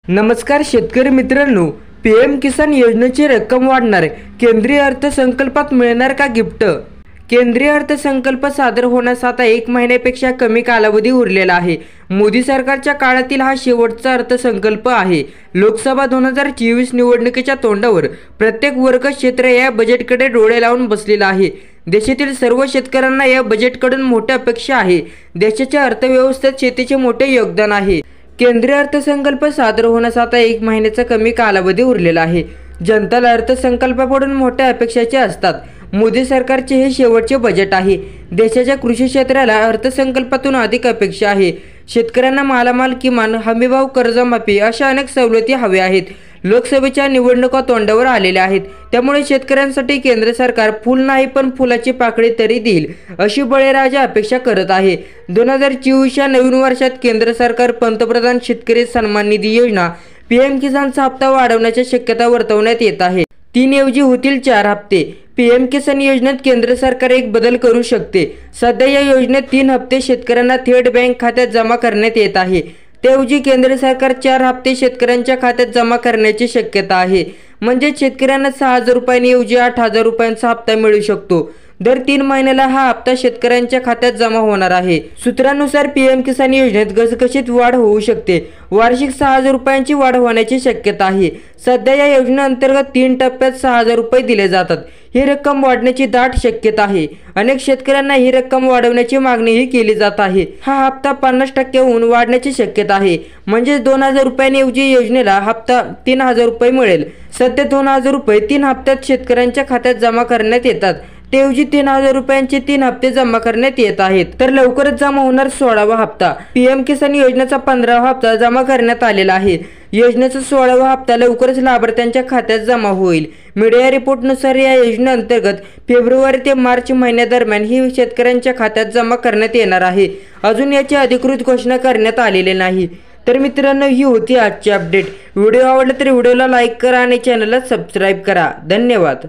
नमस्कार शेतकरी मित्रांनो, पीएम किसान योजनेची रक्कम वाढणार, केंद्रीय अर्थसंकल्पात मिळणार का गिफ्ट? केंद्रीय अर्थसंकल्प सादर होण्यास आता 1 महिन्यापेक्षा कमी कालावधी उरलेला आहे। मोदी सरकारच्या काळातील हा शेवटचा अर्थसंकल्प आहे। लोकसभा 2024 निवडणुकीच्या तोंडावर प्रत्येक वर्ग क्षेत्र या बजेटकडे डोळे लावून बसलेला आहे। देशातील सर्व शेतकऱ्यांना या बजेटकडून मोठ्या अपेक्षा आहे। देशाच्या अर्थव्यवस्थेत शेतीचे मोठे योगदान आहे। केंद्रीय अर्थसंकल्प सादर होण्यास आता 1 महिन्याचा कमी कालावधी उरलेला आहे। जनतेला अर्थसंकल्पाकडून मोठ्या अपेक्षाचे असतात। मोदी सरकारचे हे शेवटचे बजेट आहे। देशाच्या कृषी क्षेत्राला अर्थसंकल्पातून अधिक अपेक्षा आहे। शेतकऱ्यांना मालामाल किमान हमीभाव, कर्जमाफी अशा अनेक सवलती हव्या आहेत। लोकसभेच्या निवडणुका तोंडावर आलेल्या आहेत, त्यामुळे शेतकऱ्यांसाठी केंद्र सरकार फूल नाही पण फुलाची पाकळी तरी देईल अशी बळीराजा अपेक्षा करत आहे। 2024 या नवीन वर्षात केंद्र सरकार पंतप्रधान शेतकरी सन्मान निधी योजना पीएम किसानचा हप्ता वाढवण्याची शक्यता वर्तवण्यात येत आहे। 3 ऐवजी होतील 4 हप्ते। पीएम किसान योजनेत केंद्र सरकार एक बदल करू शकते। सध्या या योजनेत 3 हप्ते शेतकऱ्यांना थेट बँक खात्यात जमा करण्यात येत आहे। त्याऐवजी केंद्र सरकार 4 हप्ते शेतकऱ्यांच्या खात्यात जमा करण्याची शक्यता आहे। म्हणजे शेतकऱ्यांना 6,000 रुपयांऐवजी 8,000 रुपयांचा हप्ता मिळू शकतो। दर 3 महिन्याला हा हप्ता शेतकऱ्यांच्या खात्यात जमा होणार आहे। सूत्रानुसार पीएम किसान योजनेत घसघशीत वाढ होऊ शकते। वार्षिक 6,000 रुपयांची वाढ होण्याची शक्यता आहे। सध्या या योजनेअंतर्गत 3 टप्प्यात 6,000 रुपये दिले जातात। ही रक्कम वाढण्याची दाट शक्यता आहे। अनेक शेतकऱ्यांना ही रक्कम वाढवण्याची मागणीही केली जात आहे। हा हप्ता 50%हून वाढण्याची शक्यता आहे। म्हणजे 2,000 रुपयांऐवजी योजनेला हप्ता 3,000 रुपये मिळेल। सध्या 2,000 रुपये 3 हप्त्यात शेतकऱ्यांच्या खात्यात जमा करण्यात येतात। त्याऐवजी 3,000 रुपयांचे 3 हप्ते जमा करण्यात येत आहेत। तर लवकरच जमा होणार 16वा हप्ता। पीएम किसान योजनेचा 15वा हप्ता जमा करण्यात आलेला आहे। योजनेचा 16वा हप्ता लवकरच लाभार्थ्यांच्या खात्यात जमा होईल। मीडिया रिपोर्टनुसार या योजनेअंतर्गत फेब्रुवारी ते मार्च महिन्यादरम्यान ही शेतकऱ्यांच्या खात्यात जमा करण्यात येणार आहे। अजून याची अधिकृत घोषणा करण्यात आलेली नाही। तर मित्रांनो, ही होती आजची अपडेट। व्हिडिओ आवडला तर व्हिडिओला लाईक करा आणि चॅनलला सबस्क्राईब करा। धन्यवाद।